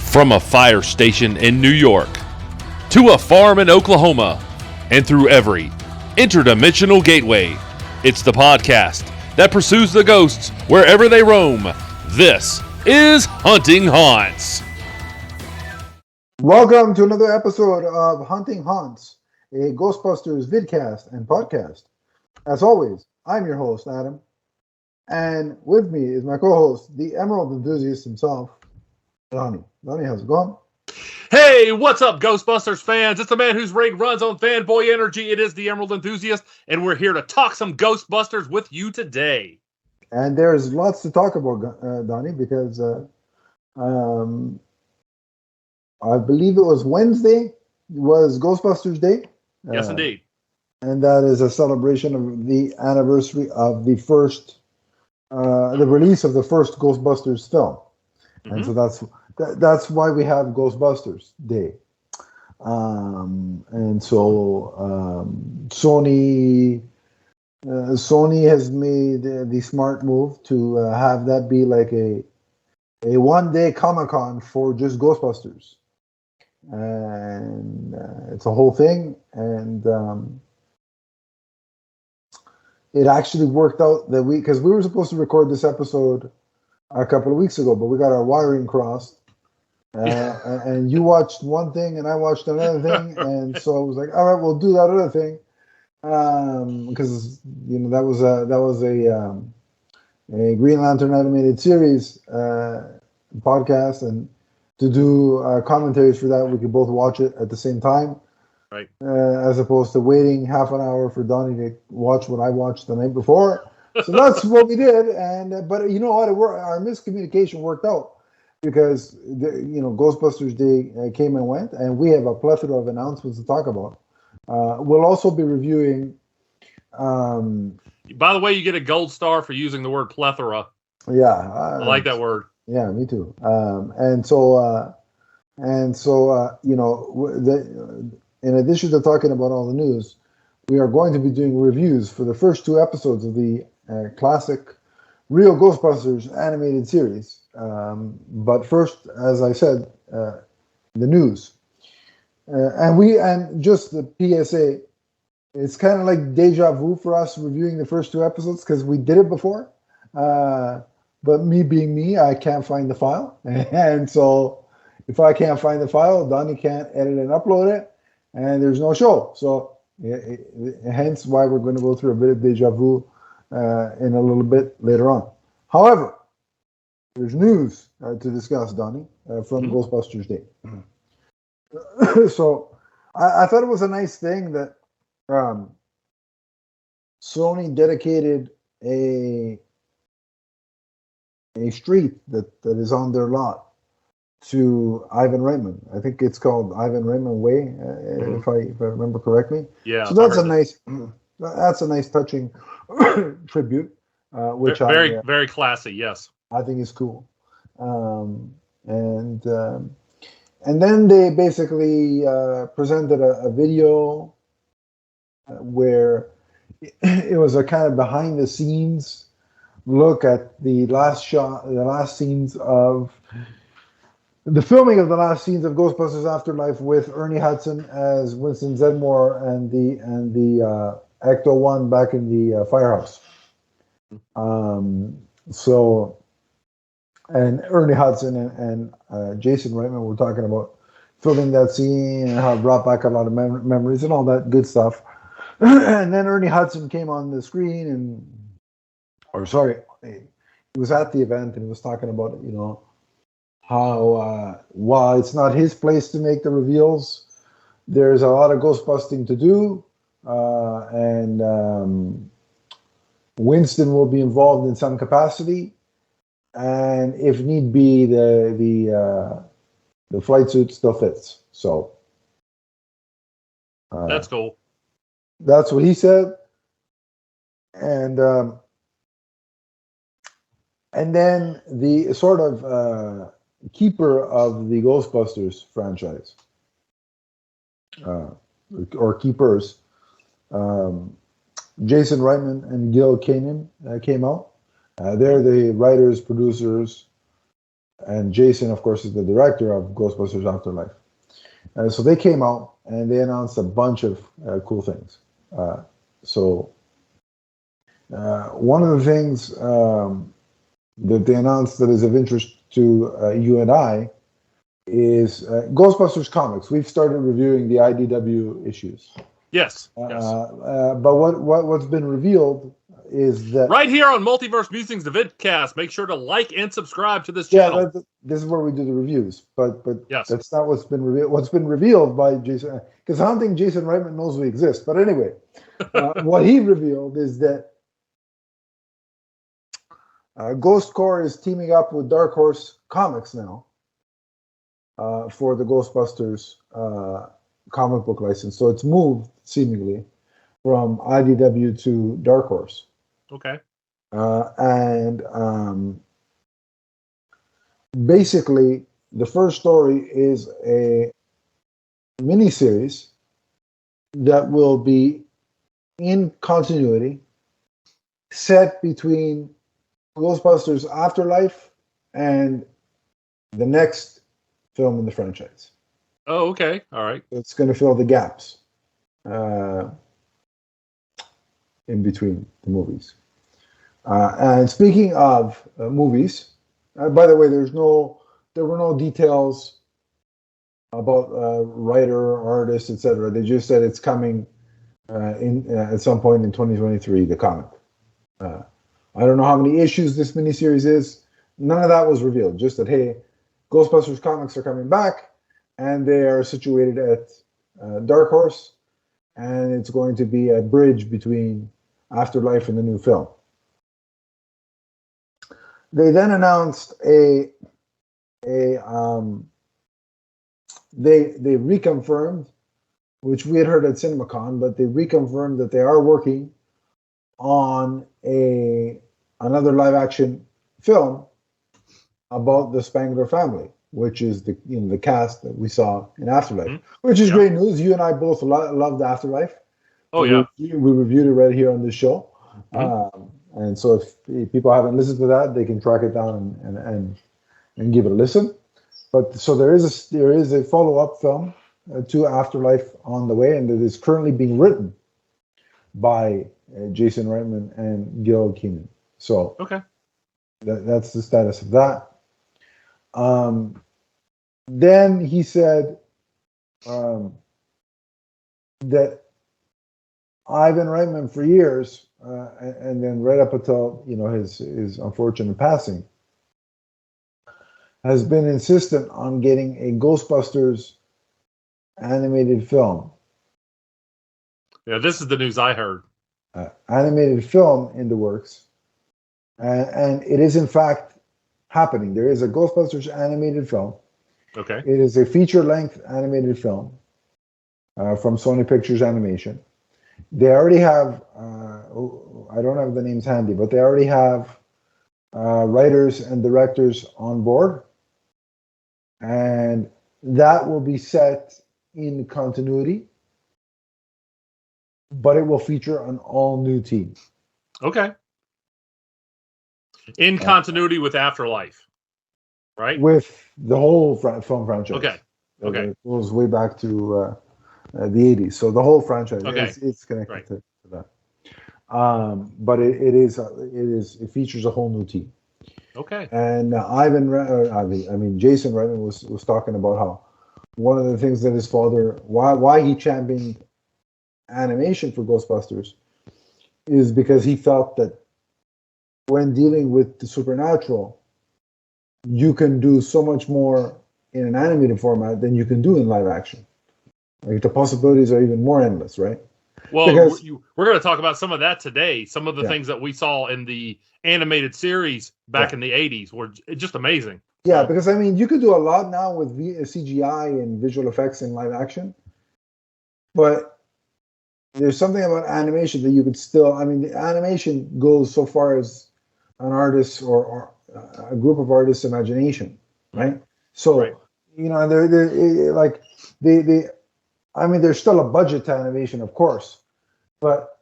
From a fire station in New York, to a farm in Oklahoma, and through every interdimensional gateway, it's the podcast that pursues the ghosts wherever they roam. This is Hunting Haunts. Welcome to another episode of Hunting Haunts, a Ghostbusters vidcast and podcast. As always, I'm your host, Adam, and with me is my co-host, the Emerald Enthusiast himself, Donnie. Donnie, how's it going? Hey, what's up, Ghostbusters fans? It's the man whose rig runs on fanboy energy. It is the Emerald Enthusiast, and we're here to talk some Ghostbusters with you today. And there's lots to talk about, Donnie, because I believe it was Wednesday was Ghostbusters Day. Yes, indeed. And that is a celebration of the anniversary of the release of the first Ghostbusters film. Mm-hmm. And so that's why we have Ghostbusters Day. And so Sony has made the smart move to have that be like a one-day Comic-Con for just Ghostbusters. And it's a whole thing, and it actually worked out that because we were supposed to record this episode a couple of weeks ago, but we got our wiring crossed, and you watched one thing and I watched another thing, and so I was like, all right, we'll do that other thing, because that was a Green Lantern animated series podcast, and to do commentaries for that, we could both watch it at the same time, right? As opposed to waiting half an hour for Donnie to watch what I watched the night before. So that's what we did, but you know what? Our miscommunication worked out because Ghostbusters Day came and went, and we have a plethora of announcements to talk about. We'll also be reviewing. By the way, you get a gold star for using the word plethora. Yeah, I like that word. Yeah, me too. In addition to talking about all the news, we are going to be doing reviews for the first two episodes of the classic Real Ghostbusters animated series. But first, as I said, the news. And just the PSA, it's kind of like deja vu for us reviewing the first two episodes because we did it before. But me being me, I can't find the file. And so if I can't find the file, Donnie can't edit and upload it, and there's no show. So hence why we're going to go through a bit of deja vu in a little bit later on. However, there's news to discuss, Donnie, from Ghostbusters Day. So I thought it was a nice thing that Sony dedicated a street that is on their lot to Ivan Reitman. I think it's called Ivan Reitman Way, if I remember correctly. Yeah. So that's a nice touching tribute, which very classy. Yes, I think is cool. And then they basically presented a video where it was a kind of behind the scenes look at the last scenes of the filming of the last scenes of Ghostbusters Afterlife with Ernie Hudson as Winston Zeddemore and the Ecto-1 back in the firehouse. And Ernie Hudson and Jason Reitman were talking about filming that scene and how it brought back a lot of memories and all that good stuff. And then Ernie Hudson came on the screen he was at the event and he was talking about, how while it's not his place to make the reveals, there's a lot of ghostbusting to do, and Winston will be involved in some capacity, and if need be, the flight suit still fits. So that's cool. That's what he said, and then the sort of keeper of the Ghostbusters franchise, or keepers, Jason Reitman and Gil Kanan came out. They're the writers, producers, and Jason, of course, is the director of Ghostbusters Afterlife. So they came out and they announced a bunch of cool things. So one of the things that they announced that is of interest to you and I is Ghostbusters comics. We've started reviewing the IDW issues. Yes. But what's been revealed is that right here on Multiverse Musings, the vidcast. Make sure to like and subscribe to this channel. Yeah, this is where we do the reviews. But yes, that's not what's been revealed. What's been revealed by Jason, because I don't think Jason Reitman knows we exist. But anyway, what he revealed is that Ghost Corps is teaming up with Dark Horse Comics now for the Ghostbusters comic book license. So it's moved seemingly from IDW to Dark Horse. Okay. And basically, the first story is a miniseries that will be in continuity, set between Ghostbusters Afterlife and the next film in the franchise. Oh, okay. All right. It's going to fill the gaps in between the movies. And speaking of movies, by the way, there were no details about writer, artist, etc. They just said it's coming at some point in 2023. The comic. I don't know how many issues this miniseries is. None of that was revealed. Just that, hey, Ghostbusters comics are coming back, and they are situated at Dark Horse, and it's going to be a bridge between Afterlife and the new film. They then announced they reconfirmed, which we had heard at CinemaCon, but they reconfirmed that they are working on another live action film about the Spangler family, which is the cast that we saw in Afterlife, which is great news. You and I both loved Afterlife. Oh yeah, we reviewed it right here on this show. And so if people haven't listened to that, they can track it down and give it a listen. But so there is a follow-up film to Afterlife on the way, and it is currently being written by Jason Reitman and Gil Kenan. So okay, that's the status of that. Then he said that Ivan Reitman for years, and then right up until his unfortunate passing, has been insistent on getting a Ghostbusters animated film. Yeah, this is the news I heard. Animated film in the works, and it is in fact happening. There is a Ghostbusters animated film. Okay. It is a feature-length animated film from Sony Pictures Animation. They already have, I don't have the names handy, but they already have writers and directors on board. And that will be set in continuity, but it will feature an all-new team. Okay. In continuity with Afterlife, right? With the whole film franchise. Okay. Okay. It goes way back to the 80s. So the whole franchise, it's connected to that. But it features a whole new team. Okay. And Jason Reitman was talking about how one of the things that his father, why he championed animation for Ghostbusters, is because he felt that when dealing with the supernatural, you can do so much more in an animated format than you can do in live action. Like the possibilities are even more endless, right? Well, we're going to talk about some of that today. Some of the things that we saw in the animated series back in the 80s were just amazing. Yeah, because you could do a lot now with CGI and visual effects in live action, but there's something about animation that you could still. The animation goes so far as an artist or a group of artists' imagination, right? So there's still a budget to animation, of course, but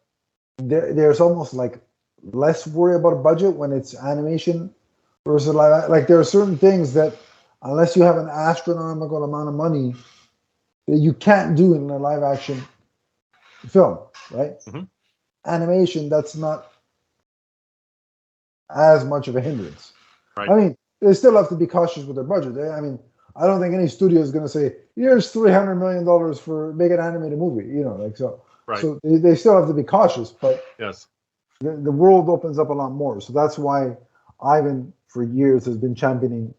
there's almost like less worry about a budget when it's animation versus like there are certain things that unless you have an astronomical amount of money that you can't do in a live action film, right? Mm-hmm. Animation, that's not as much of a hindrance. Right. I mean, they still have to be cautious with their budget. I mean, I don't think any studio is going to say, "Here's $300 million for make an animated movie." Like so. Right. So they still have to be cautious, but yes, the world opens up a lot more. So that's why Ivan, for years, has been championing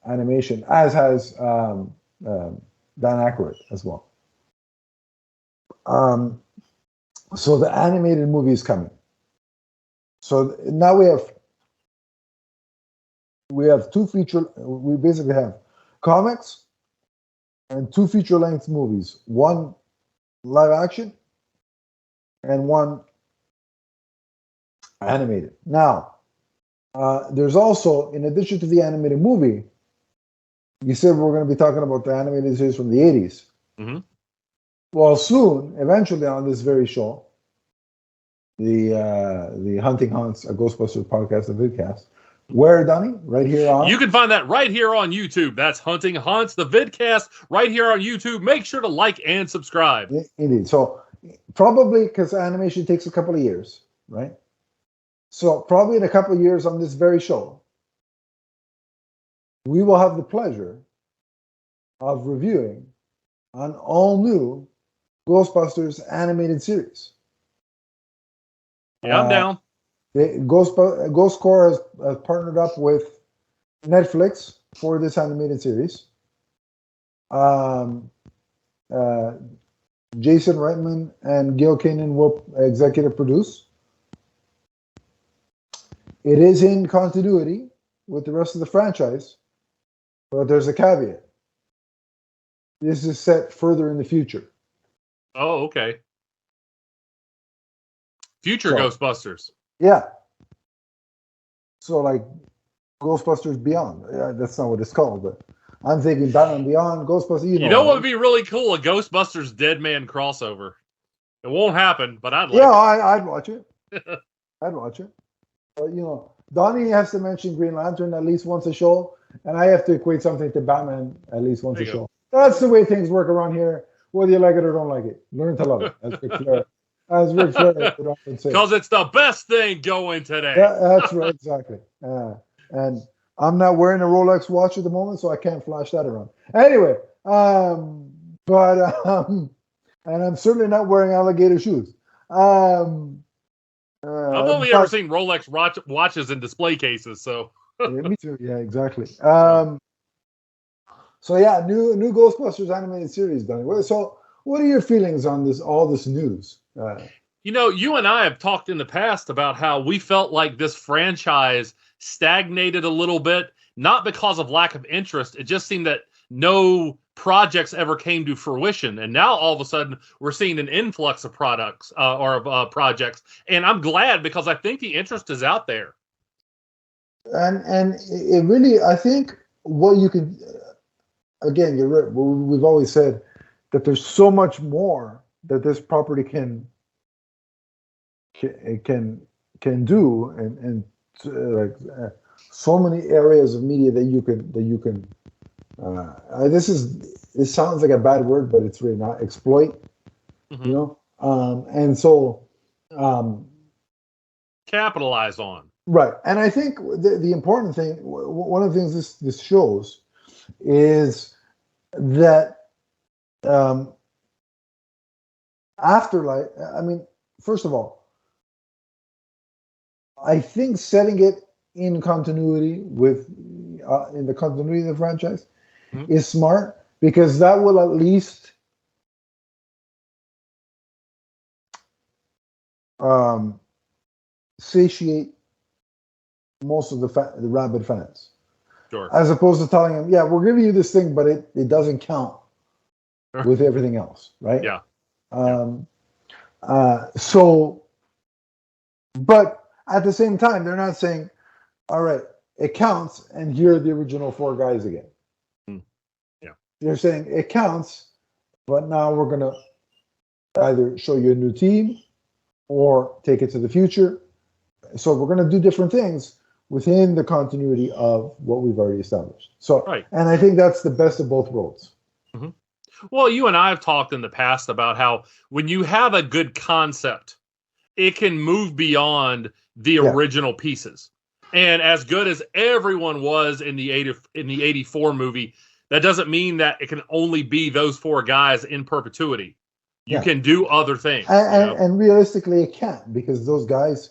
animation, as has Dan Aykroyd as well. So the animated movie is coming. So now we have two feature. We basically have comics and two feature-length movies. One live action and one animated. Now, there's also, in addition to the animated movie, you said we're going to be talking about the animated series from the 80s. Mm-hmm. Well, soon, eventually on this very show, the Hunting Haunts, a Ghostbusters podcast and vidcast, where, Donnie? Right here on? You can find that right here on YouTube. That's Hunting Haunts, the vidcast, right here on YouTube. Make sure to like and subscribe. Indeed. So probably because animation takes a couple of years, right? So probably in a couple of years on this very show, we will have the pleasure of reviewing an all-new Ghostbusters animated series. Yeah, I'm down. Ghost Corps has partnered up with Netflix for this animated series. Jason Reitman and Gil Kanan will executive produce. It is in continuity with the rest of the franchise, but there's a caveat. This is set further in the future. Oh, okay. Future Ghostbusters. Yeah. So like Ghostbusters Beyond. Yeah, that's not what it's called, but I'm thinking Batman Beyond, Ghostbusters. You know what would be really cool? A Ghostbusters Dead Man crossover. It won't happen, but I'd like it. I'd watch it. I'd watch it. But, Donnie has to mention Green Lantern at least once a show, and I have to equate something to Batman at least once a show. That's the way things work around here, whether you like it or don't like it. Learn to love it, as Ric Flair would often say. Because it's the best thing going today. Yeah, that's right, exactly. And I'm not wearing a Rolex watch at the moment, so I can't flash that around. Anyway, and I'm certainly not wearing alligator shoes. I've only ever seen Rolex watches in display cases, so. Yeah, me too. Yeah, exactly. So yeah, new Ghostbusters animated series, Donnie. So what are your feelings on all this news? You and I have talked in the past about how we felt like this franchise stagnated a little bit, not because of lack of interest. It just seemed that no projects ever came to fruition. And now all of a sudden we're seeing an influx of products or projects. And I'm glad because I think the interest is out there. And it really, I think what you can, again, you're right. We've always said that there's so much more that this property can do, and so many areas of media that you can. This sounds like a bad word, but it's really not. Exploit, and so capitalize on. Right, and I think the important thing, one of the things this shows, is that Afterlife. I mean, first of all, I think setting it in continuity in the continuity of the franchise is smart, because that will at least satiate most of the rabid fans. Sure. As opposed to telling them, yeah, we're giving you this thing, but it doesn't count with everything else, right? Yeah. But at the same time, they're not saying, all right, it counts, and here are the original four guys again. Yeah. They're saying it counts, but now we're going to either show you a new team or take it to the future. So we're going to do different things within the continuity of what we've already established. So, Right. and I think that's the best of both worlds. Mm-hmm. Well, you and I have talked in the past about how when you have a good concept, it can move beyond the original pieces. And as good as everyone was in the 84 movie, that doesn't mean that it can only be those four guys in perpetuity. You can do other things. And realistically, it can't, because those guys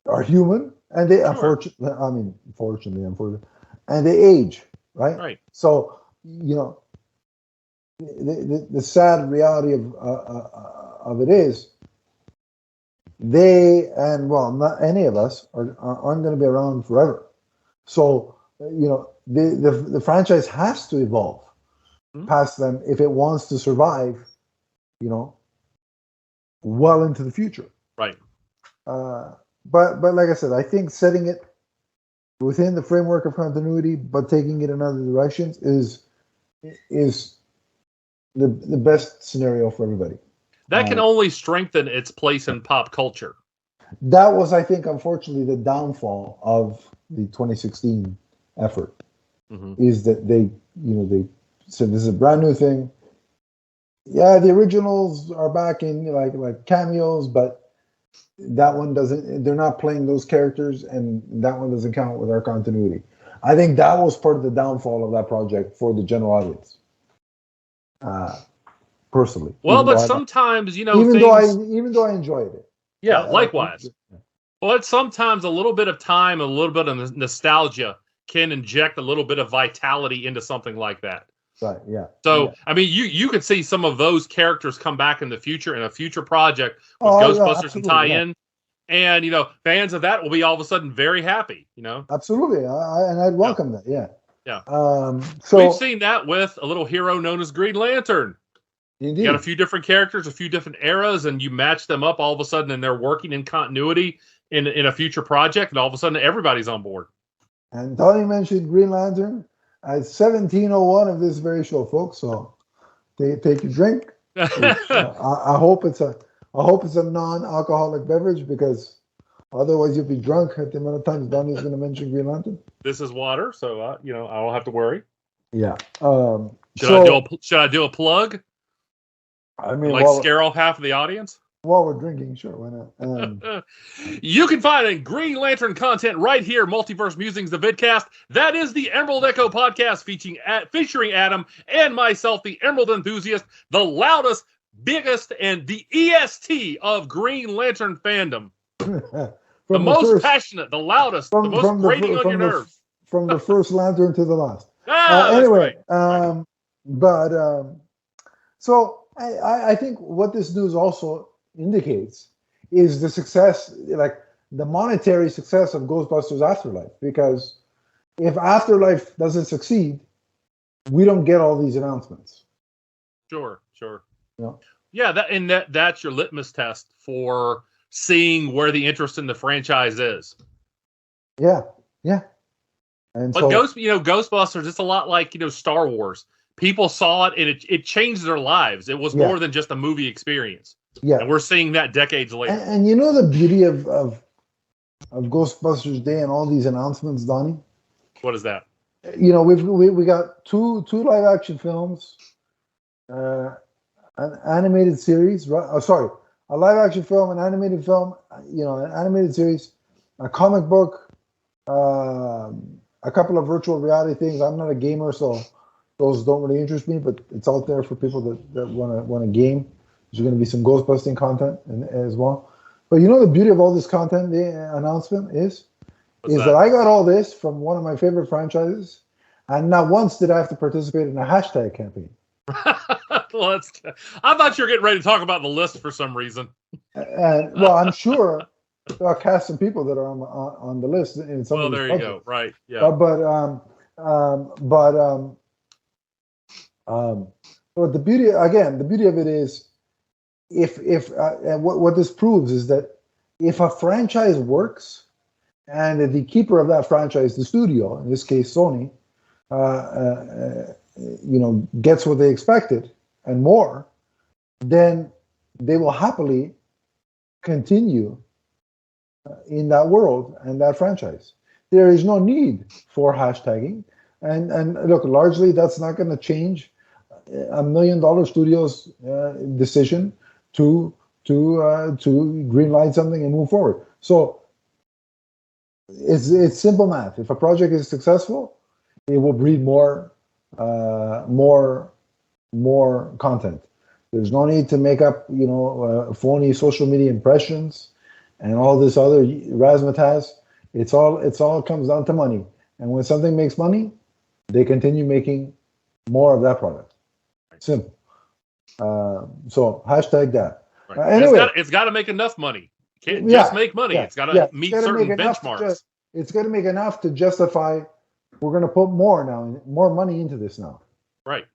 are human, and they unfortunately, and they age, right? Right. So the sad reality of it is, not any of us aren't going to be around forever. So the franchise has to evolve past them if it wants to survive, well into the future. Right. But like I said, I think setting it within the framework of continuity, but taking it in other directions is the best scenario for everybody. That can only strengthen its place in pop culture. That was, I think, unfortunately, the downfall of the 2016 effort. Is that they said this is a brand new thing. Yeah, the originals are back in like cameos, but that one doesn't. They're not playing those characters, and that one doesn't count with our continuity. I think that was part of the downfall of that project for the general audience. Personally, well, but sometimes even though I enjoyed it. Yeah, likewise. But sometimes a little bit of time, a little bit of nostalgia can inject a little bit of vitality into something like that. Right. Yeah. So, I mean, you could see some of those characters come back in the future in a future project with Ghostbusters and tie-in, and fans of that will be all of a sudden very happy. Absolutely, and I'd welcome that. Yeah. Yeah. So we've seen that with a little hero known as Green Lantern. Indeed. You got a few different characters, a few different eras, and you match them up all of a sudden, and they're working in continuity in a future project, and all of a sudden everybody's on board. And Tony mentioned Green Lantern at 17:01 of this very show, folks. So take your drink. I hope it's a non-alcoholic beverage, because otherwise you'll be drunk at the amount of times Donnie's going to mention Green Lantern. This is water, so I don't have to worry. Yeah. Should I do a plug? I mean, scare off half of the audience? While we're drinking, sure, why not? You can find Green Lantern content right here, Multiverse Musings, the vidcast. That is the Emerald Echo podcast featuring Adam and myself, the Emerald Enthusiast, the loudest, biggest, and the EST of Green Lantern fandom. The most passionate, the loudest, the most grating on your nerves. From the first lantern to the last. Anyway, right. So I think what this news also indicates is the success, like the monetary success of Ghostbusters Afterlife. Because if Afterlife doesn't succeed, we don't get all these announcements. Sure. Yeah, that's your litmus test for seeing where the interest in the franchise is. Yeah. And Ghostbusters, it's a lot like Star Wars. People saw it and it changed their lives. It was more than just a movie experience. Yeah, and we're seeing that decades later. And the beauty of Ghostbusters Day and all these announcements, Donnie. What is that? We got two live action films, an animated series. A live action film, an animated film. An animated series, a comic book, a couple of virtual reality things. I'm not a gamer, so those don't really interest me. But it's out there for people that want to game. There's going to be some Ghostbusting content as well. But the beauty of all this content, the announcement is that I got all this from one of my favorite franchises, and not once did I have to participate in a hashtag campaign. Well, I thought you were getting ready to talk about the list for some reason. And I'm sure I'll cast some people that are on the list. In some there you go. Right. Yeah. But the beauty of it is, what this proves is that if a franchise works, and the keeper of that franchise, the studio, in this case Sony, gets what they expected and more, then they will happily continue in that world and that franchise. There is no need for hashtagging. And look, largely that's not going to change $1 million studio's decision to greenlight something and move forward. So it's simple math. If a project is successful, it will breed more content. There's no need to make up phony social media impressions and all this other razzmatazz. It's all comes down to money. And when something makes money, they continue making more of that product. Simple. So hashtag that. Right. Anyway, it's got to make enough money. It can't just make money. It's got to meet certain benchmarks. It's got to make enough to justify. We're going to put more money into this now. Right.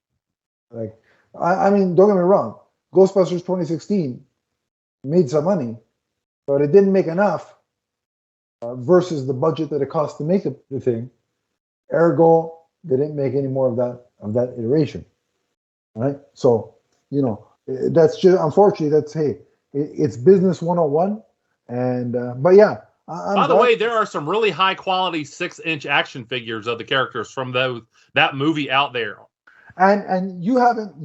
Like, I mean, don't get me wrong. Ghostbusters 2016 made some money, but it didn't make enough versus the budget that it cost to make the thing. Ergo, they didn't make any more of that iteration. Right? So, that's just, unfortunately, it's business 101. And, but yeah. By the way, there are some really high quality 6-inch action figures of the characters from that movie out there. And you haven't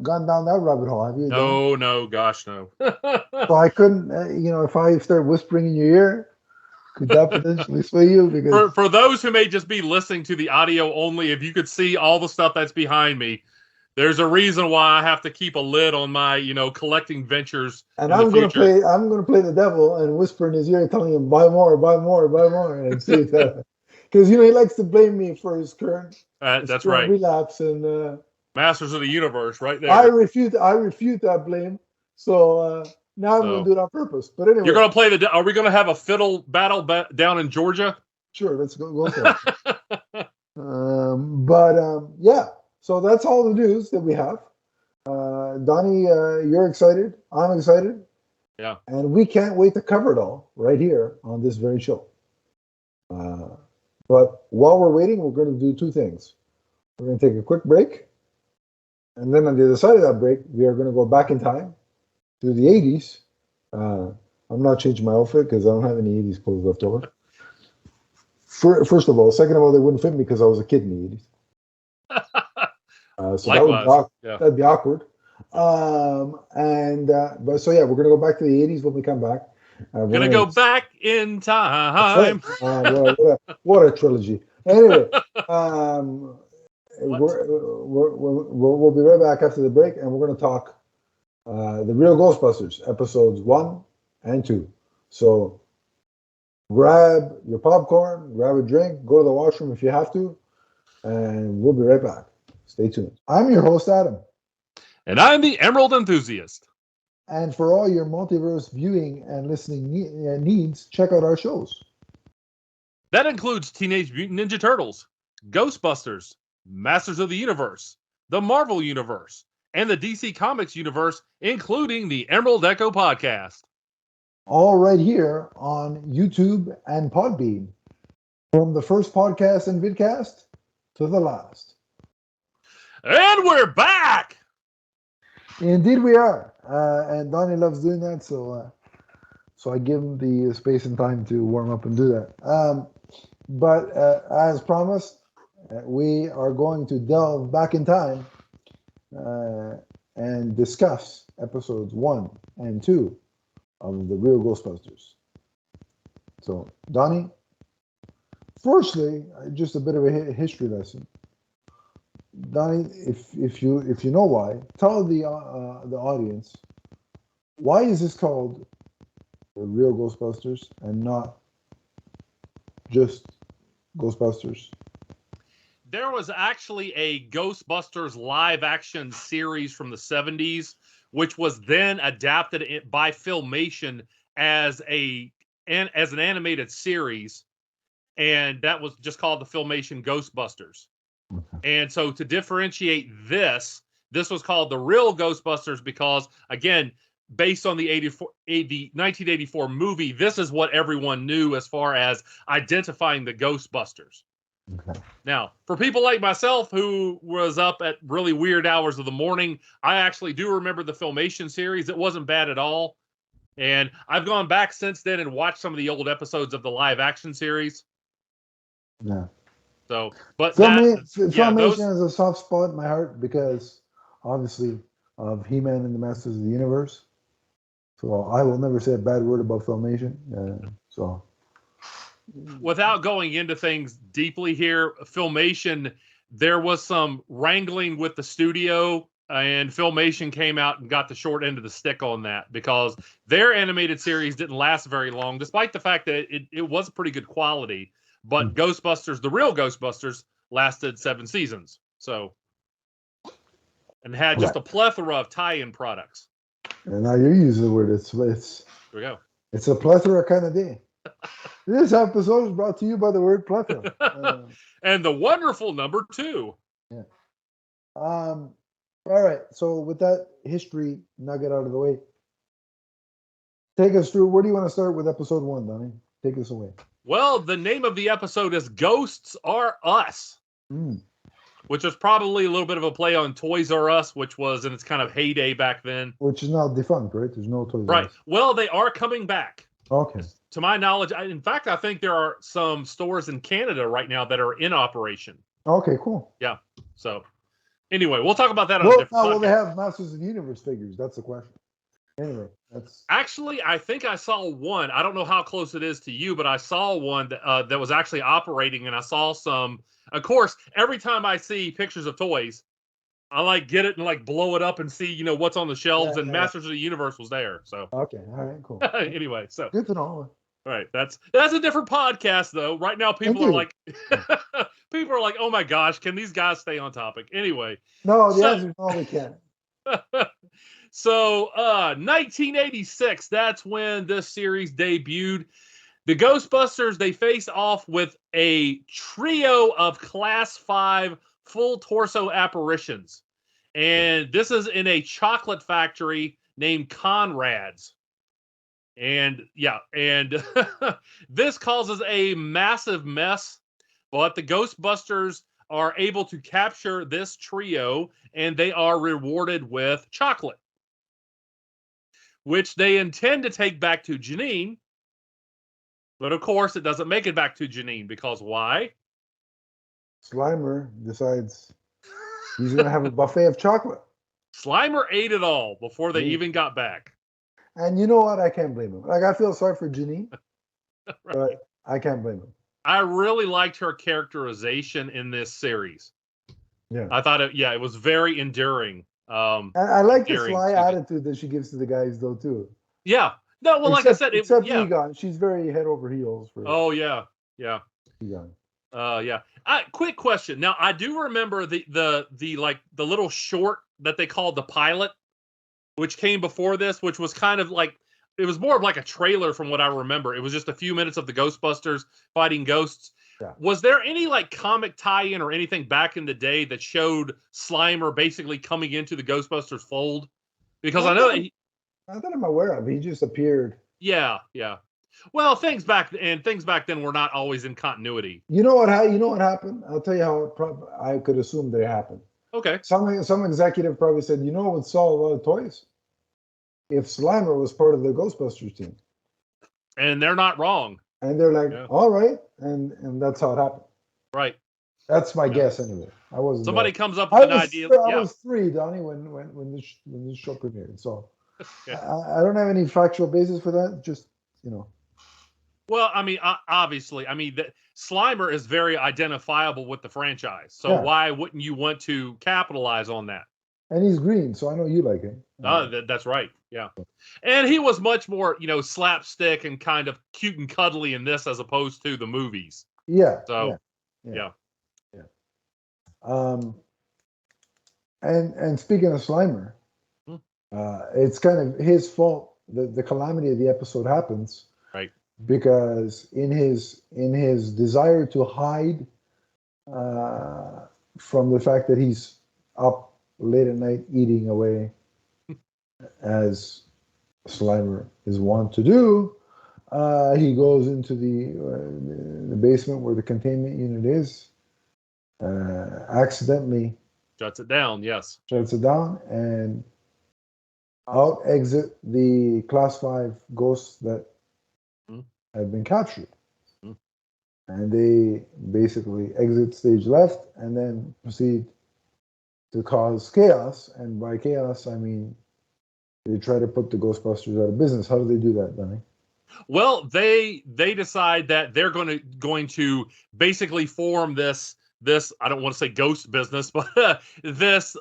gone down that rabbit hole, have you? No, gosh, no. So I couldn't, if I start whispering in your ear, could that potentially sway you? Because for those who may just be listening to the audio only, if you could see all the stuff that's behind me, there's a reason why I have to keep a lid on my, collecting ventures. And I'm going to play the devil and whisper in his ear, telling him, buy more, and see that. Because he likes to blame me for his current. That's right. Relapse and Masters of the Universe, right there. I refute that blame. So now I'm going to do it on purpose. But anyway, you're going to play Are we going to have a fiddle battle down in Georgia? Sure, let's go for it. Yeah. So that's all the news that we have. Donnie, you're excited. I'm excited. Yeah. And we can't wait to cover it all right here on this very show. But while we're waiting, we're going to do two things. We're going to take a quick break. And then on the other side of that break, we are going to go back in time to the 80s. I'm not changing my outfit because I don't have any 80s clothes left over. First of all. Second of all, they wouldn't fit me because I was a kid in the 80s. So that'd be awkward. But so yeah, we're gonna go back to the 80s when we come back. We're gonna go back in time. What a trilogy. Anyway, we'll be right back after the break, and we're gonna talk the Real Ghostbusters episodes 1 and 2. So grab your popcorn, grab a drink, go to the washroom if you have to, and we'll be right back. Stay tuned. I'm your host, Adam. And I'm the Emerald Enthusiast. And for all your multiverse viewing and listening needs, check out our shows. That includes Teenage Mutant Ninja Turtles, Ghostbusters, Masters of the Universe, the Marvel Universe, and the DC Comics Universe, including the Emerald Echo Podcast. All right here on YouTube and Podbean. From the first podcast and vidcast to the last. And we're back! Indeed we are. And Donnie loves doing that, so I give him the space and time to warm up and do that. But as promised, we are going to delve back in time and discuss episodes 1 and 2 of the Real Ghostbusters. So, Donnie, firstly, just a bit of a history lesson. Donnie, if you know why, tell the audience, why is this called the Real Ghostbusters and not just Ghostbusters? There was actually a Ghostbusters live action series from the 70s, which was then adapted by Filmation as an animated series, and that was just called the Filmation Ghostbusters. Okay. And so to differentiate this was called the Real Ghostbusters because, again, based on the 1984 movie, this is what everyone knew as far as identifying the Ghostbusters. Okay. Now, for people like myself who was up at really weird hours of the morning, I actually do remember the Filmation series. It wasn't bad at all. And I've gone back since then and watched some of the old episodes of the live action series. Yeah. So, but Filmation has a soft spot in my heart because, obviously, of He-Man and the Masters of the Universe. So I will never say a bad word about Filmation. Without going into things deeply here, Filmation, there was some wrangling with the studio, and Filmation came out and got the short end of the stick on that because their animated series didn't last very long, despite the fact that it was pretty good quality. But Ghostbusters, the Real Ghostbusters, lasted 7 seasons. So, and had just a plethora of tie-in products. And now you're using the word. There we go. It's a plethora kind of day. This episode is brought to you by the word plethora. And the wonderful number 2. Yeah. All right. So with that history nugget out of the way, take us through. Where do you want to start with episode 1, Donnie? Take us away. Well, the name of the episode is Ghosts Are Us, which is probably a little bit of a play on Toys R Us, which was in its kind of heyday back then. Which is now defunct, right? There's no Toys R Us. Right. Well, they are coming back. Okay. To my knowledge, in fact, I think there are some stores in Canada right now that are in operation. Okay, cool. Yeah. So, anyway, we'll talk about that on a different podcast. Well, they have Masters of the Universe figures. That's the question. Anyway, that's... Actually, I think I saw one. I don't know how close it is to you, but I saw one that was actually operating, and I saw some. Of course, every time I see pictures of toys, I get it and blow it up and see what's on the shelves. And Masters of the Universe was there. So okay, all right, cool. Anyway, so good to know. All right, that's a different podcast though. Right now, people are like, oh my gosh, can these guys stay on topic? Anyway, no, the answer is no, we can't. So, 1986, that's when this series debuted. The Ghostbusters, they face off with a trio of Class 5 full torso apparitions. And this is in a chocolate factory named Conrad's. And this causes a massive mess, but the Ghostbusters are able to capture this trio, and they are rewarded with chocolate, which they intend to take back to Janine. But of course, it doesn't make it back to Janine because why? Slimer decides he's going to have a buffet of chocolate. Slimer ate it all before they even got back. And you know what? I can't blame him. I feel sorry for Janine, right. But I can't blame him. I really liked her characterization in this series. Yeah. I thought it was very enduring. And I like the sly attitude that she gives to the guys, though, too. Yeah. No, well, like I said, except Egon, she's very head over heels for. Oh yeah. Egon. Yeah. Quick question. Now, I do remember the little short that they called the pilot, which came before this, which was kind of it was more of a trailer from what I remember. It was just a few minutes of the Ghostbusters fighting ghosts. Yeah. Was there any comic tie-in or anything back in the day that showed Slimer basically coming into the Ghostbusters fold? Because I know that not that I'm aware of. He just appeared. Yeah. Well, things back then were not always in continuity. You know what happened? I'll tell you how I could assume that it happened. Okay. Some executive probably said, what would sell a lot of toys? If Slimer was part of the Ghostbusters team. And they're not wrong. And they're like, all right. And that's how it happened. Right. That's my guess anyway. I wasn't. Somebody comes up with an idea. I was 3, Donnie, when this show premiered. So I don't have any factual basis for that. Just, Well, I mean, obviously, Slimer is very identifiable with the franchise. So why wouldn't you want to capitalize on that? And he's green, so I know you like him. That's right. Yeah. And he was much more, slapstick and kind of cute and cuddly in this as opposed to the movies. Yeah. So, yeah. And speaking of Slimer, it's kind of his fault that the calamity of the episode happens. Right. Because in his desire to hide from the fact that he's up late at night eating away, as Slimer is wont to do, he goes into the basement where the containment unit is, accidentally shuts it down. Yes. Shuts it down, and out exit the Class 5 ghosts that Mm. had been captured. Mm. And they basically exit stage left and then proceed to cause chaos. And by chaos, I mean they try to put the Ghostbusters out of business. How do they do that, Danny? Well, they decide that they're going to basically form this I don't want to say ghost business, but this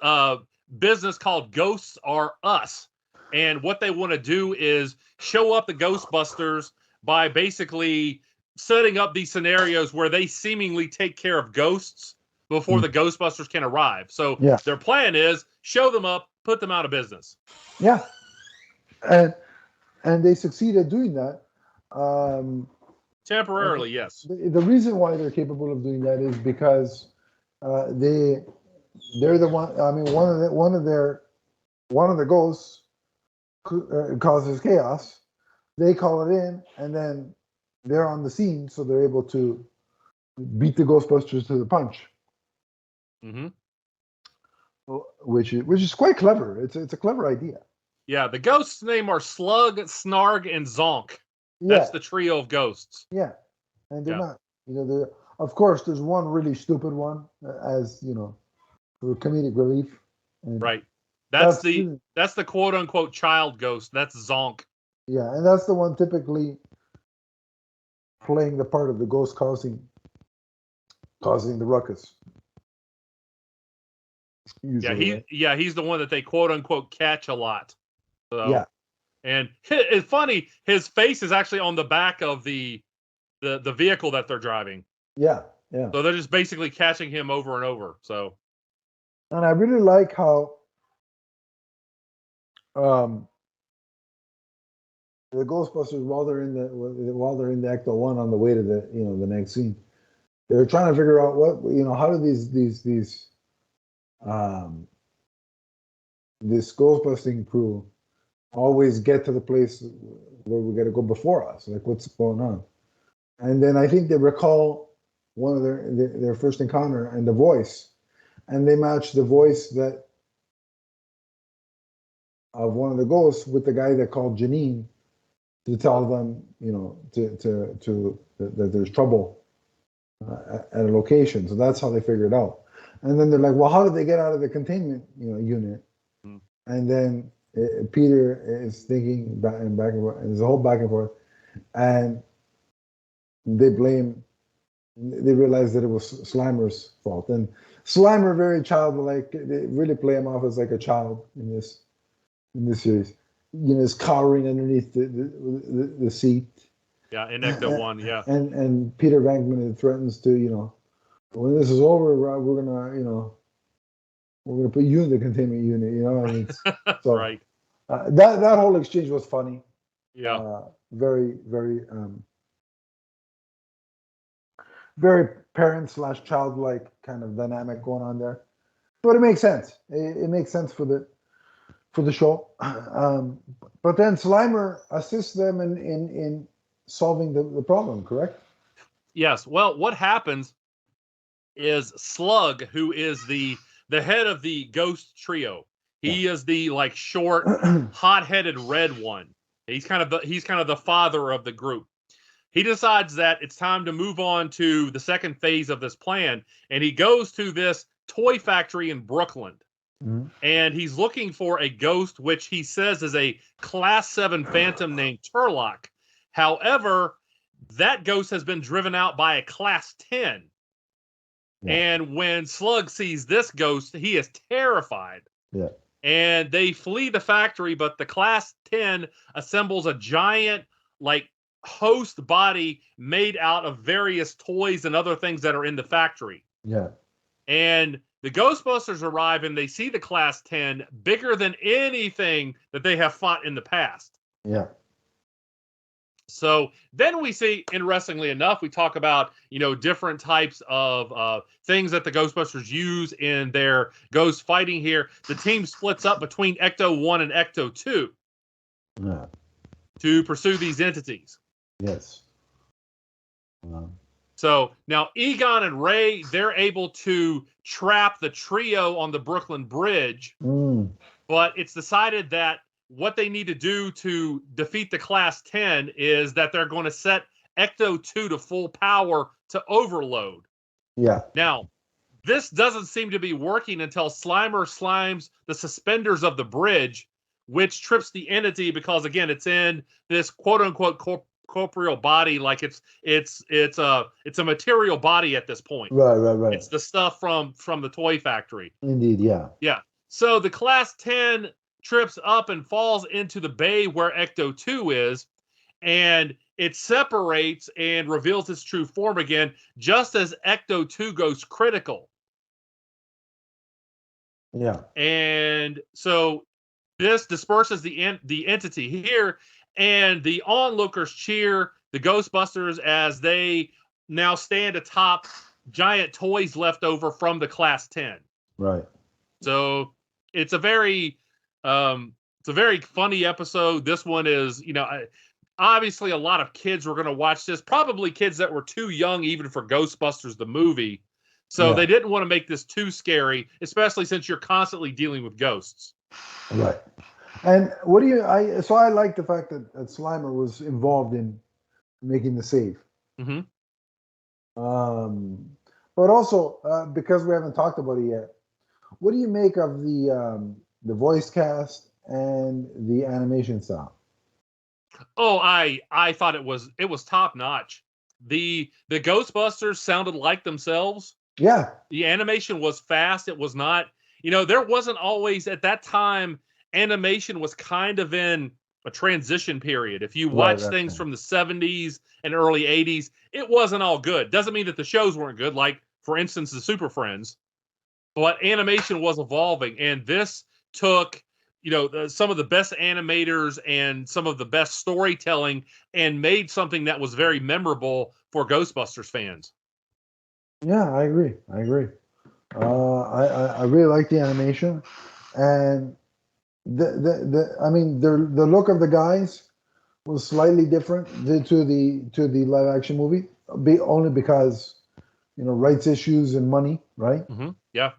business called Ghosts Are Us. And what they want to do is show up the Ghostbusters by basically setting up these scenarios where they seemingly take care of ghosts before Mm. the Ghostbusters can arrive. So Yeah, their plan is show them up, put them out of business. yeah, and they succeed at doing that. Um, and Temporarily, yes. the reason why they're capable of doing that is because they're the one. I mean, one of the ghosts causes chaos. They call it in, and then they're on the scene, so they're able to beat the Ghostbusters to the punch, Mm-hmm. which is quite clever. It's a clever idea. Yeah, the ghosts' name are Slug, Snarg, and Zonk. That's Yeah, the trio of ghosts. yeah, and they're Yeah, not. They're, of course, there's one really stupid one, as for comedic relief, and right. That's that's the that's the quote unquote child ghost. That's Zonk. yeah, and that's the one typically playing the part of the ghost causing the ruckus. Usually, right? He's the one that they quote unquote catch a lot. Yeah, So, and it's funny, his face is actually on the back of the vehicle that they're driving. yeah, yeah. So they're just basically catching him over and over. So And I really like how um, the Ghostbusters, while they're in the Ecto One on the way to the next scene, they're trying to figure out how do these um, this Ghostbusting crew always get to the place where we got to go before us? Like, what's going on? And then I think they recall one of their first encounter and the voice, and they match the voice that of one of the ghosts with the guy that called Janine to tell them, that there's trouble at a location. So that's how they figure it out. And then they're like, well, how did they get out of the containment, unit? mm. And then Peter is thinking back and forth, and there's a whole back and forth, and they realize that it was Slimer's fault. And Slimer, very childlike, they really play him off as like a child in this series. Is cowering underneath the seat. yeah, in Ecto One, yeah. And Peter Venkman threatens to, when this is over, we're gonna put you in the containment unit. And it's so Right. that whole exchange was funny. Yeah. Very very parent/childlike kind of dynamic going on there, but it makes sense. It makes sense for the show. But then Slimer assists them in solving the problem, correct? Yes. Well, what happens is Slug, who is the head of the ghost trio. He is the short, hot-headed red one. He's kind of the father of the group. He decides that it's time to move on to the second phase of this plan, and he goes to this toy factory in Brooklyn. Mm-hmm. And he's looking for a ghost, which he says is a Class 7 Phantom named Turlock. However, that ghost has been driven out by a Class 10. Yeah. And when Slug sees this ghost, he is terrified. Yeah. And they flee the factory, but the Class 10 assembles a giant, host body made out of various toys and other things that are in the factory. Yeah. And the Ghostbusters arrive and they see the Class 10 bigger than anything that they have fought in the past. Yeah. So then we see, interestingly enough, we talk about, different types of things that the Ghostbusters use in their ghost fighting here. The team splits up between Ecto 1 and Ecto 2 to pursue these entities. Yes. So now Egon and Ray, they're able to trap the trio on the Brooklyn Bridge, but it's decided that what they need to do to defeat the Class 10 is that they're going to set Ecto-2 to full power to overload. Yeah. Now, this doesn't seem to be working until Slimer slimes the suspenders of the bridge, which trips the entity because, again, it's in this quote-unquote corporeal body, like it's a material body at this point. Right. It's the stuff from the toy factory. Indeed, yeah. Yeah. So the Class 10 trips up and falls into the bay where Ecto-2 is, and it separates and reveals its true form again, just as Ecto-2 goes critical. Yeah. And so this disperses the entity here, and the onlookers cheer the Ghostbusters as they now stand atop giant toys left over from the Class 10. Right. So it's a very funny episode. This one is, obviously a lot of kids were going to watch this, probably kids that were too young even for Ghostbusters the movie. So they didn't want to make this too scary, especially since you're constantly dealing with ghosts. Right. And what do you? I like the fact that Slimer was involved in making the save. Mm-hmm. But also because we haven't talked about it yet, what do you make of the voice cast and the animation style? Oh, I thought it was top notch. The Ghostbusters sounded like themselves. Yeah. The animation was fast. It was not, there wasn't always at that time. Animation was kind of in a transition period. If you watch things from the 70s and early 80s, it wasn't all good. Doesn't mean that the shows weren't good, like, for instance, the Super Friends. But animation was evolving, and this took, some of the best animators and some of the best storytelling and made something that was very memorable for Ghostbusters fans. Yeah, I agree. I really like the animation, and the look of the guys was slightly different to the live action movie, only because rights issues and money, right? Mm-hmm. Yeah.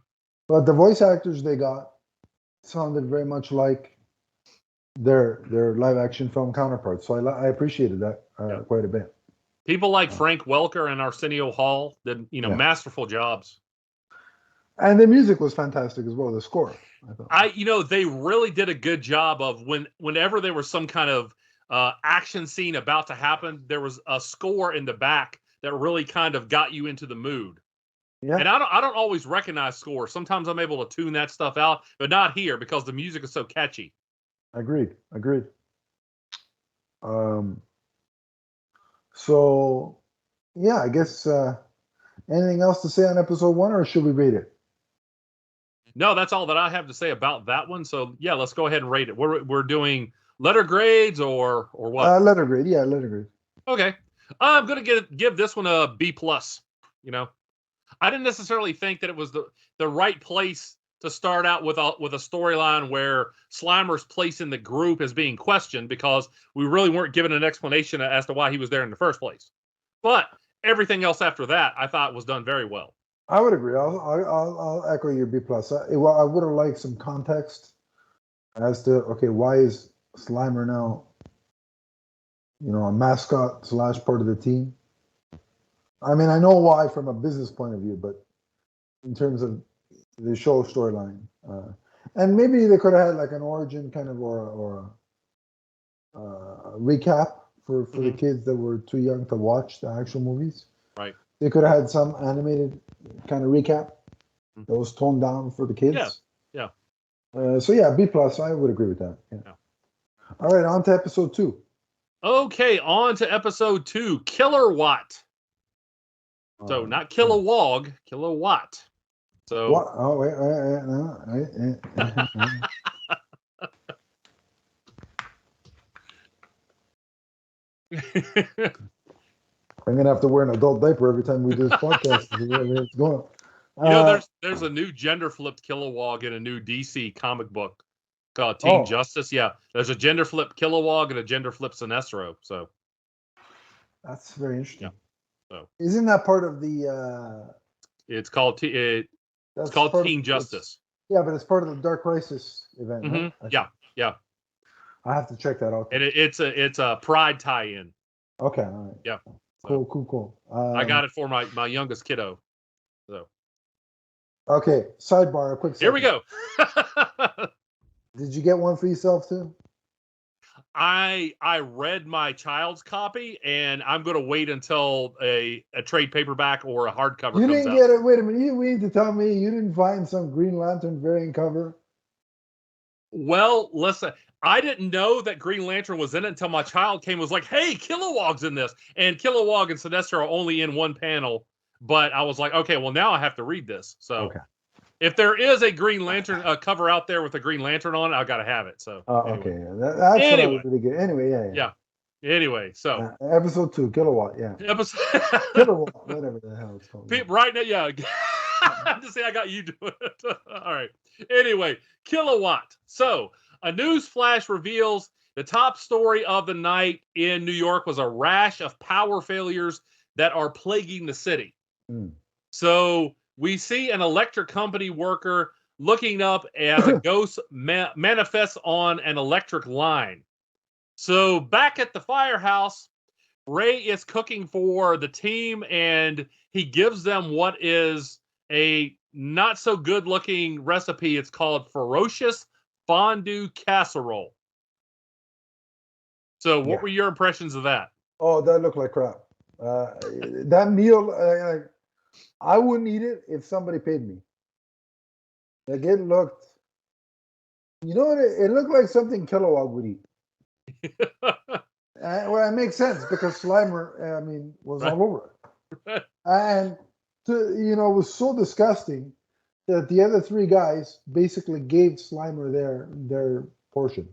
But the voice actors they got sounded very much like their live action film counterparts, so I appreciated that quite a bit. People like Frank Welker and Arsenio Hall did masterful jobs. And the music was fantastic as well. The score, I thought. They really did a good job of whenever there was some kind of action scene about to happen, there was a score in the back that really kind of got you into the mood. Yeah. And I don't always recognize scores. Sometimes I'm able to tune that stuff out, but not here because the music is so catchy. Agreed. So, yeah, I guess anything else to say on episode 1, or should we rate it? No, that's all that I have to say about that one. So, yeah, let's go ahead and rate it. We're doing letter grades or what? Letter grade. Yeah, letter grade. Okay. I'm going to give this one a B+. I didn't necessarily think that it was the right place to start out with a storyline where Slimer's place in the group is being questioned, because we really weren't given an explanation as to why he was there in the first place. But everything else after that, I thought was done very well. I would agree. I'll echo your B+. I would have liked some context as to, why is Slimer now, a mascot / part of the team? I mean, I know why from a business point of view, but in terms of the show storyline, and maybe they could have had like an origin kind of or a recap for the kids that were too young to watch the actual movies. Right. They could have had some animated kind of recap that was toned down for the kids. Yeah. So yeah, B+. I would agree with that. Yeah. All right, on to episode 2. Okay, on to episode 2, Killer Watt. So not Kilowog, Kilowatt. So what? Oh wait. I'm gonna have to wear an adult diaper every time we do this podcast. It's going. There's a new gender flipped Kilowog in a new DC comic book called Teen Justice. Yeah, there's a gender flipped Kilowog and a gender flipped Sinestro. So that's very interesting. Yeah. So isn't that part of the? It's called Teen Justice. Yeah, but it's part of the Dark Crisis event. Mm-hmm. Right? Yeah. I have to check that out. And it's a Pride tie-in. Okay, all right. Yeah. So, cool. I got it for my youngest kiddo. So okay, sidebar, a quick second. Here we go. Did you get one for yourself too? I read my child's copy, and I'm going to wait until a trade paperback or a hardcover You comes didn't out. get it. Wait a minute. You mean to tell me you didn't find some Green Lantern variant cover? Well, listen, I didn't know that Green Lantern was in it until my child came and was like, hey, Kilowog's in this. And Kilowog and Sinestro are only in one panel. But I was like, okay, well, now I have to read this. So Okay. if there is a Green Lantern cover out there with a Green Lantern on it, I got to have it. So Anyway. anyway. Okay. That's what I was really good. Anyway, yeah. Anyway, so episode 2, Kilowatt, yeah. Kilowatt, whatever the hell it's called. Right now, yeah. To say I got you doing it. All right. Anyway, Kilowatt. So a news flash reveals the top story of the night in New York was a rash of power failures that are plaguing the city. So we see an electric company worker looking up as a ghost manifests on an electric line. So back at the firehouse, Ray is cooking for the team, and he gives them what is a not so good looking recipe. It's called Ferocious Fondue Casserole. So what were your impressions of that? Oh, that looked like crap. That meal, I wouldn't eat it if somebody paid me. Like, it looked, you know what? It looked like something Kilowog would eat. Well, it makes sense because Slimer, was all over it. And, it was so disgusting that the other 3 guys basically gave Slimer their portion.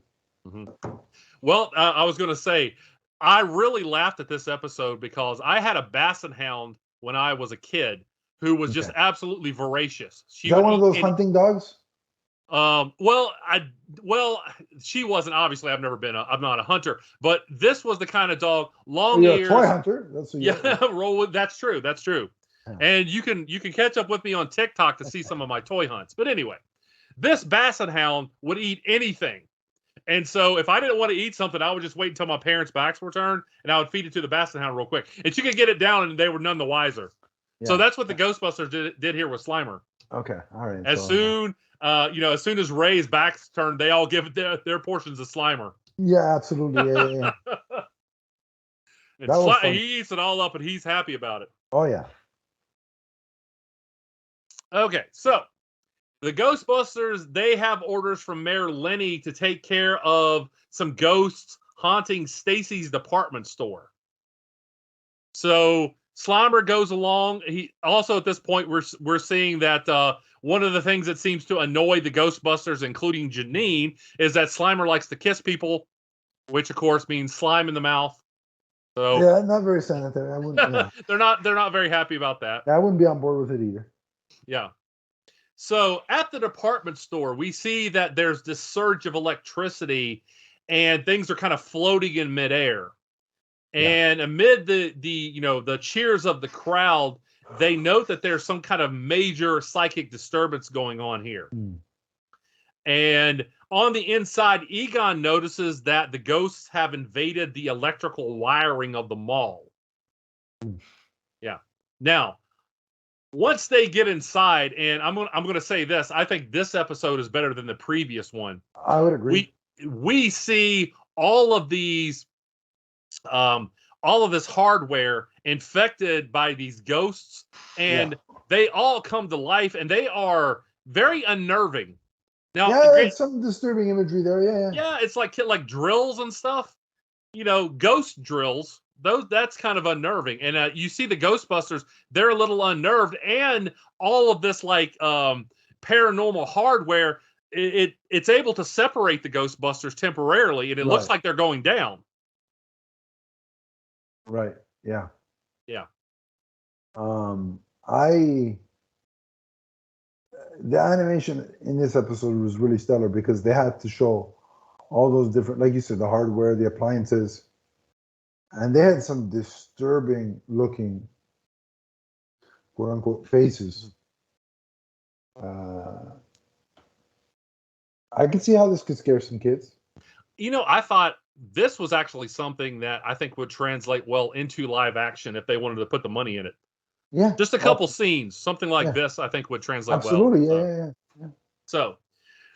Mm-hmm. Well, I was going to say, I really laughed at this episode because I had a Basset Hound when I was a kid who was just absolutely voracious. Is that one of those hunting dogs? Well, she wasn't. Obviously, I'm not a hunter, but this was the kind of dog. Long ears. You're a toy hunter. That's what yeah. Roll with. That's true. Yeah. And you can catch up with me on TikTok to see some of my toy hunts. But anyway, this Basset Hound would eat anything. And so if I didn't want to eat something, I would just wait until my parents' backs were turned, and I would feed it to the Basset Hound real quick. And she could get it down, and they were none the wiser. Yeah. So that's what the Ghostbusters did here with Slimer. Okay, all right. As soon as Ray's back's turned, they all give their portions of Slimer. Yeah, absolutely. Yeah. He eats it all up, and he's happy about it. Oh, yeah. Okay, so the Ghostbusters, they have orders from Mayor Lenny to take care of some ghosts haunting Stacy's department store. So Slimer goes along. He also, at this point, we're seeing that one of the things that seems to annoy the Ghostbusters, including Janine, is that Slimer likes to kiss people, which of course means slime in the mouth. So yeah, not very sanitary. I wouldn't. Yeah. they're not very happy about that. I wouldn't be on board with it either. Yeah. So at the department store, we see that there's this surge of electricity, and things are kind of floating in midair. And amid the cheers of the crowd, they note that there's some kind of major psychic disturbance going on here. And on the inside, Egon notices that the ghosts have invaded the electrical wiring of the mall. Yeah. Now, once they get inside, and I'm going to say this, I think this episode is better than the previous one. I would agree. We see all of these all of this hardware infected by these ghosts, and they all come to life, and they are very unnerving. Now, there's some disturbing imagery there. Yeah, it's like drills and stuff. Ghost drills. That's kind of unnerving. And you see the Ghostbusters, they're a little unnerved, and all of this paranormal hardware, it's able to separate the Ghostbusters temporarily, and it looks like they're going down. Right. Yeah. Yeah. The animation in this episode was really stellar because they had to show all those different, like you said, the hardware, the appliances, and they had some disturbing looking, quote unquote, faces. I can see how this could scare some kids. I thought this was actually something that I think would translate well into live action if they wanted to put the money in it. Yeah. Just a couple scenes, something like Yeah. this, I think would translate well. Absolutely. Yeah. So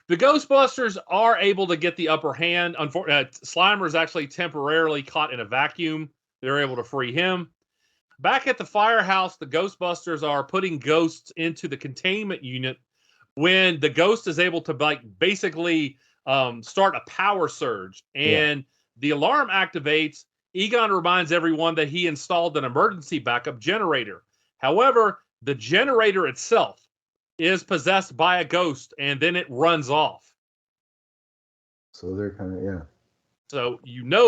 the Ghostbusters are able to get the upper hand. Slimer is actually temporarily caught in a vacuum. They're able to free him. Back at the firehouse, the Ghostbusters are putting ghosts into the containment unit when the ghost is able to basically start a power surge, and the alarm activates. Egon reminds everyone that he installed an emergency backup generator. However, the generator itself is possessed by a ghost, and then it runs off. So they're kind of, So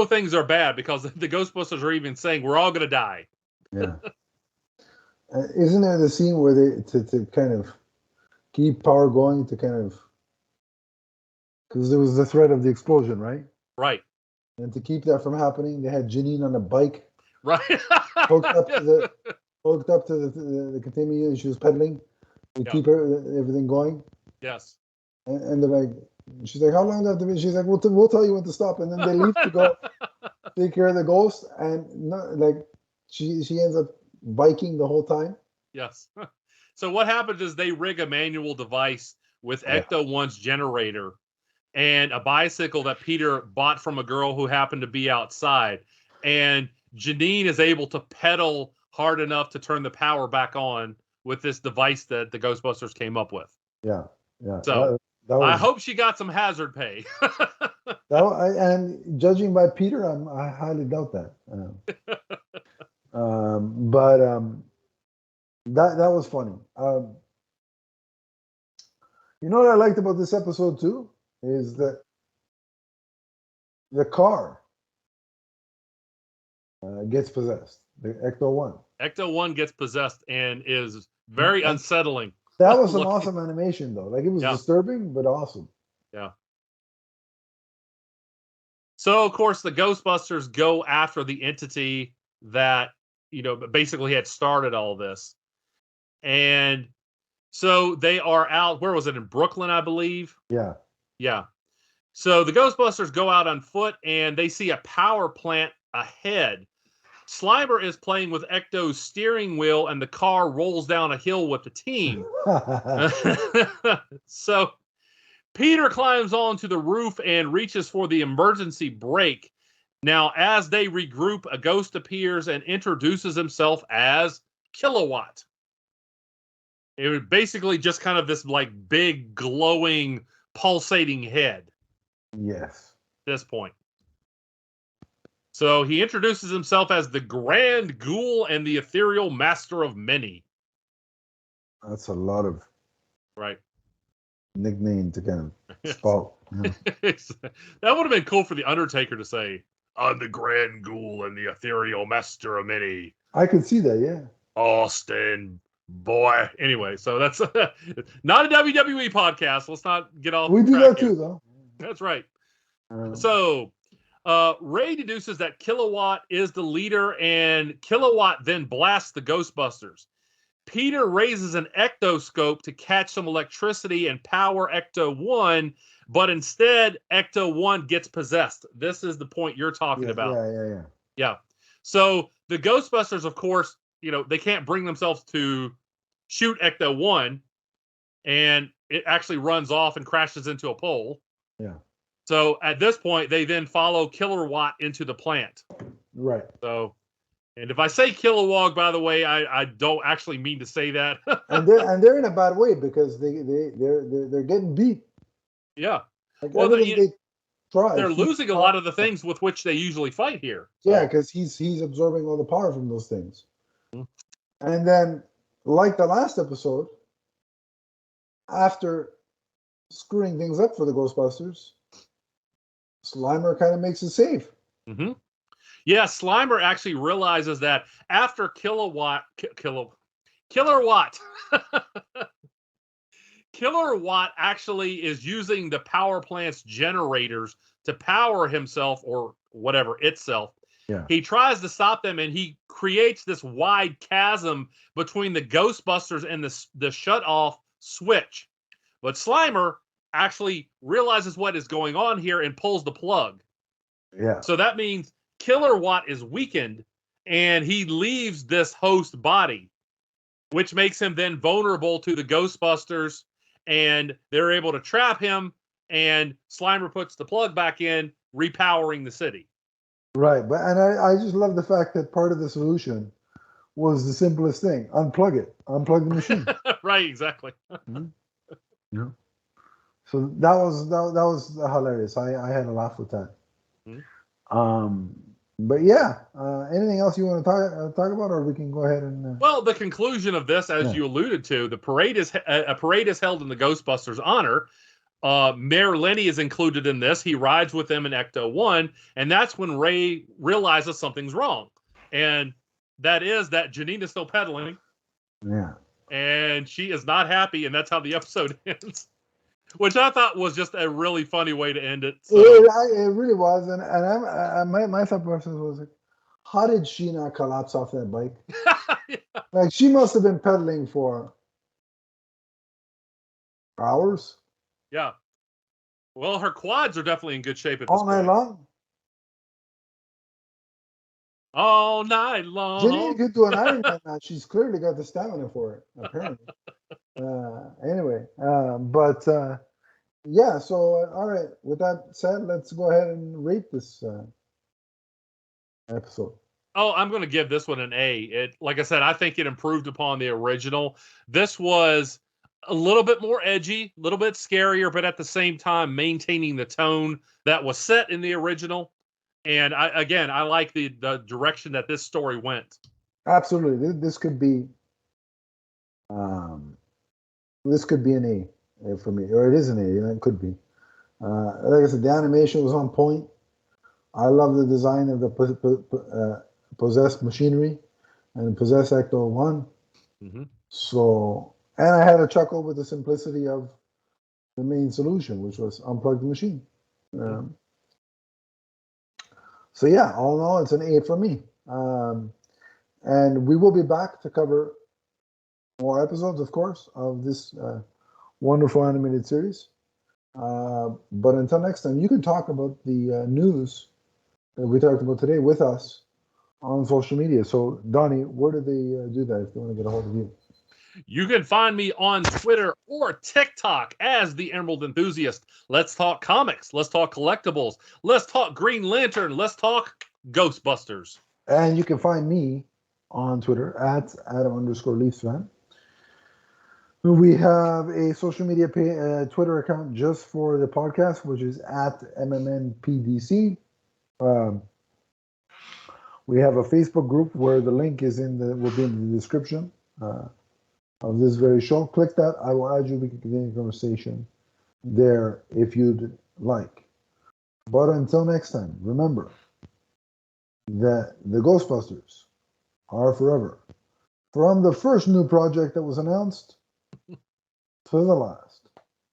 things are bad because the Ghostbusters are even saying we're all going to die. Yeah. Isn't there the scene where they to kind of keep power going to kind of, because there was the threat of the explosion, right? Right. And to keep that from happening, they had Janine on a bike, right, hooked up to the containment unit. She was pedaling to keep everything going. Yes. And they're like, she's like, how long do I have to be? She's like, we'll tell you when to stop. And then they leave to go take care of the ghost, and she ends up biking the whole time. Yes. So what happens is they rig a manual device with Ecto-1's generator and a bicycle that Peter bought from a girl who happened to be outside. And Janine is able to pedal hard enough to turn the power back on with this device that the Ghostbusters came up with. Yeah. So I hope she got some hazard pay. And judging by Peter, I highly doubt that. But that was funny. You know what I liked about this episode too is that the car gets possessed. The Ecto-1. Ecto-1 gets possessed and is very unsettling. That was some awesome animation, though. Like, it was disturbing, but awesome. Yeah. So, of course, the Ghostbusters go after the entity that, basically had started all this. And so they are out. Where was it? In Brooklyn, I believe. Yeah. Yeah. So the Ghostbusters go out on foot and they see a power plant ahead. Slimer is playing with Ecto's steering wheel and the car rolls down a hill with the team. So Peter climbs onto the roof and reaches for the emergency brake. Now, as they regroup, a ghost appears and introduces himself as Kilowatt. It was basically just kind of this big, glowing, pulsating head. Yes. At this point. So he introduces himself as the Grand Ghoul and the Ethereal Master of Many. That's a lot of nickname to kind of spout. Yeah. That would have been cool for the Undertaker to say, "I'm the Grand Ghoul and the Ethereal Master of Many." I could see that, yeah. Austin, boy. Anyway, so that's not a WWE podcast. Let's not get off. We do that too, though. That's right. So Ray deduces that Kilowatt is the leader, and Kilowatt then blasts the Ghostbusters. Peter raises an ectoscope to catch some electricity and power Ecto-1, but instead Ecto-1 gets possessed. This is the point you're talking about. Yeah. So the Ghostbusters, of course, they can't bring themselves to shoot Ecto-1, and it actually runs off and crashes into a pole. Yeah. So at this point, they then follow Kilowatt into the plant. Right. So, and if I say Kilowog, by the way, I don't actually mean to say that. and they're in a bad way because they're getting beat. Yeah. Well, they're losing a lot of the things with which they usually fight here. So. Yeah, because he's absorbing all the power from those things. Mm-hmm. And then, like the last episode, after screwing things up for the Ghostbusters, Slimer kind of makes it safe. Mm-hmm. Yeah, Slimer actually realizes that after Kilowatt actually is using the power plant's generators to power himself or whatever itself. Yeah. He tries to stop them, and he creates this wide chasm between the Ghostbusters and the shut-off switch. But Slimer actually realizes what is going on here and pulls the plug. Yeah. So that means Killer Watt is weakened, and he leaves this host body, which makes him then vulnerable to the Ghostbusters, and they're able to trap him, and Slimer puts the plug back in, repowering the city. Right. But and I just love the fact that part of the solution was the simplest thing. Unplug it. Unplug the machine. Right, exactly. Yeah. So that was hilarious. I had a laugh with that. But yeah, anything else you want to talk about, or we can go ahead and. Well, the conclusion of this, as you alluded to, the parade is a parade is held in the Ghostbusters' honor. Mayor Lenny is included in this. He rides with them in Ecto 1, and that's when Ray realizes something's wrong, and that is that Janine is still pedaling. Yeah. And she is not happy, and that's how the episode ends. Which I thought was just a really funny way to end it. So. It really was, and my thought process was like, how did she not collapse off that bike? Yeah. Like she must have been pedaling for hours. Yeah. Well, her quads are definitely in good shape at this all night point. long. All night long. Janine could do an Ironman match. She's clearly got the stamina for it, apparently. Anyway, yeah. So all right. With that said, let's go ahead and rate this episode. Oh, I'm going to give this one an A. It, like I said, I think it improved upon the original. This was a little bit more edgy, a little bit scarier, but at the same time maintaining the tone that was set in the original. And I like the direction that this story went. Absolutely, this could be an A for me, or it is an A. It could be. Like I said, the animation was on point. I love the design of the possessed machinery and possessed Ecto 1. Mm-hmm. So, and I had a chuckle with the simplicity of the main solution, which was unplug the machine. So yeah, all in all, it's an A for me. And we will be back to cover more episodes, of course, of this wonderful animated series. But until next time, you can talk about the news that we talked about today with us on social media. So, Donnie, where do they do that if they want to get a hold of you? You can find me on Twitter or TikTok as the Emerald Enthusiast. Let's talk comics. Let's talk collectibles. Let's talk Green Lantern. Let's talk Ghostbusters. And you can find me on Twitter at Adam_LeafsFan. We have a social media Twitter account just for the podcast, which is at MMNPDC. We have a Facebook group where the link will be in the description of this very show. Click that. I will add you. We can continue the conversation there if you'd like. But until next time, remember that the Ghostbusters are forever. From the first new project that was announced to the last.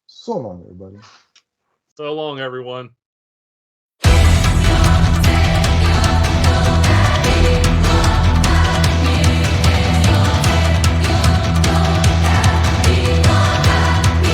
So long, everybody. So long, everyone.